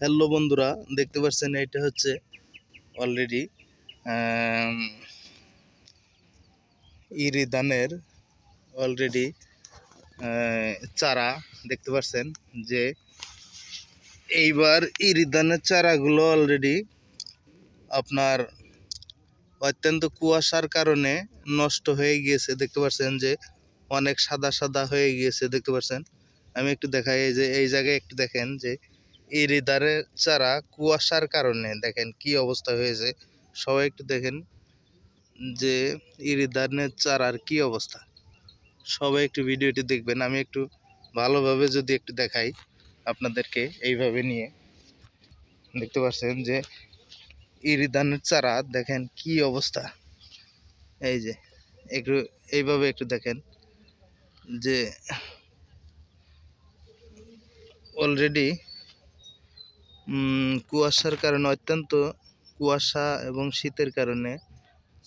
Hello বন্ধুরা, দেখতে পাচ্ছেন এটা হচ্ছে অলরেডি ইরি ধানের অলরেডি চারা দেখতে পাচ্ছেন যে এইবার ইরি ধানের চারাগুলো অলরেডি আপনার অত্যন্ত কুয়াশার কারণে নষ্ট হয়ে গিয়েছে। দেখতে পাচ্ছেন যে অনেক সাদা সাদা হয়ে গিয়েছে। দেখতে পাচ্ছেন, আমি একটু দেখাই, এই যে এই জায়গায় একটু দেখেন যে ইরি ধানের চারা কুয়াশার কারণে দেখেন কি অবস্থা হয়েছে। সবাই একটু দেখেন যে ইরি ধানের চারার কি অবস্থা। সবাই একটু ভিডিওটি দেখবেন। আমি একটু ভালোভাবে যদি একটু দেখাই আপনাদেরকে, এইভাবে নিয়ে দেখতে পাচ্ছেন যে ইরি ধানের চারা দেখেন কি অবস্থা। এই যে একটু এইভাবে একটু দেখেন যে অলরেডি কুয়াশার কারণে, অত্যন্ত কুয়াশা এবং শীতের কারণে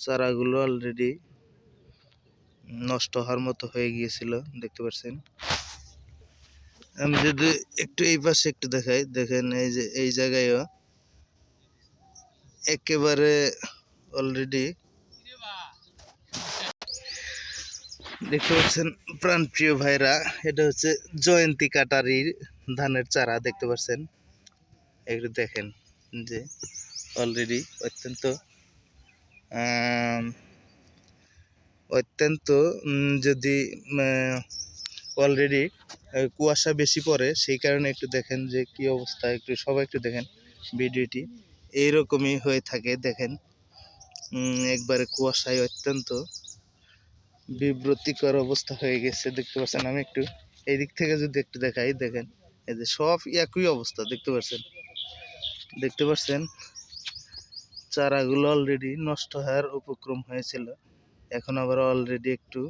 চারাগুলো অলরেডি নষ্ট হওয়ার মতো হয়ে গিয়েছিল। দেখতে পাচ্ছেন, আমি যদি একটু এই পাশে একটু দেখাই, দেখেন এই যে এই জায়গায়ও একেবারে অলরেডি দেখতে পাচ্ছেন প্রাণপ্রিয় ভাইরা, এটা হচ্ছে জয়ন্তী কাটারির ধানের চারা। দেখতে পাচ্ছেন, একটু দেখেন যে অলরেডি অত্যন্ত যদি অলরেডি কুয়াশা বেশি পড়ে, সেই কারণে একটু দেখেন যে কি অবস্থা। একটু সবাই একটু দেখেন ভিডিওটি, এইরকমই হয়ে থাকে। দেখেন একবারে কুয়াশায় অত্যন্ত বিব্রতিকর অবস্থা হয়ে গেছে। দেখতে পাচ্ছেন, আমি একটু এই দিক থেকে যদি একটু দেখাই, দেখেন এই যে সব একই অবস্থা। দেখতে পাচ্ছেন চারাগুলো অলরেডি নষ্ট হওয়ার উপক্রম হয়েছিল, এখন আবার অলরেডি একটু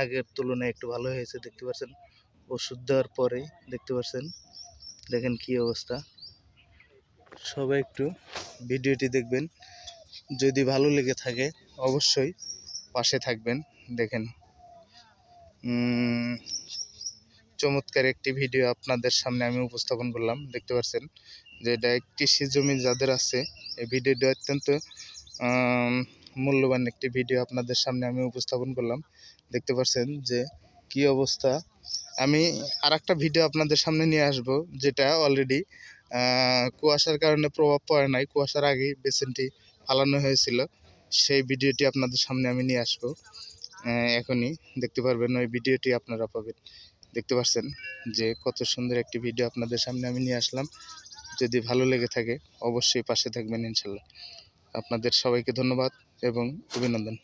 আগের তুলনায় একটু ভালো হয়েছে। দেখতে পাচ্ছেন ওষুধ দেওয়ার পরে দেখতে পাচ্ছেন, দেখেন কি অবস্থা। সবাই একটু ভিডিওটি দেখবেন, যদি ভালো লেগে থাকে অবশ্যই পাশে থাকবেন। দেখেন চমৎকার একটি ভিডিও আপনাদের সামনে আমি উপস্থাপন করলাম। দেখতে পাচ্ছেন যে এটা কৃষি জমি যাদের আছে, এই ভিডিওটি অত্যন্ত মূল্যবান একটি ভিডিও আপনাদের সামনে আমি উপস্থাপন করলাম। দেখতে পাচ্ছেন যে কি অবস্থা। আমি আরেকটা ভিডিও আপনাদের সামনে নিয়ে আসব, যেটা অলরেডি কুয়াশার কারণে প্রভাব পড়ে নাই, কুয়াশার আগেই বেসিনটি ফালানো হয়েছিল। সেই ভিডিওটি আপনাদের সামনে আমি নিয়ে আসবো এখনই। দেখতে পারবেন, ওই ভিডিওটি আপনারা পাবেন। দেখতে পাচ্ছেন যে কত সুন্দর একটি ভিডিও আপনাদের সামনে আমি নিয়ে আসলাম। যদি ভালো লেগে থাকে অবশ্যই পাশে থাকবেন ইনশাল্লাহ। আপনাদের সবাইকে ধন্যবাদ এবং অভিনন্দন।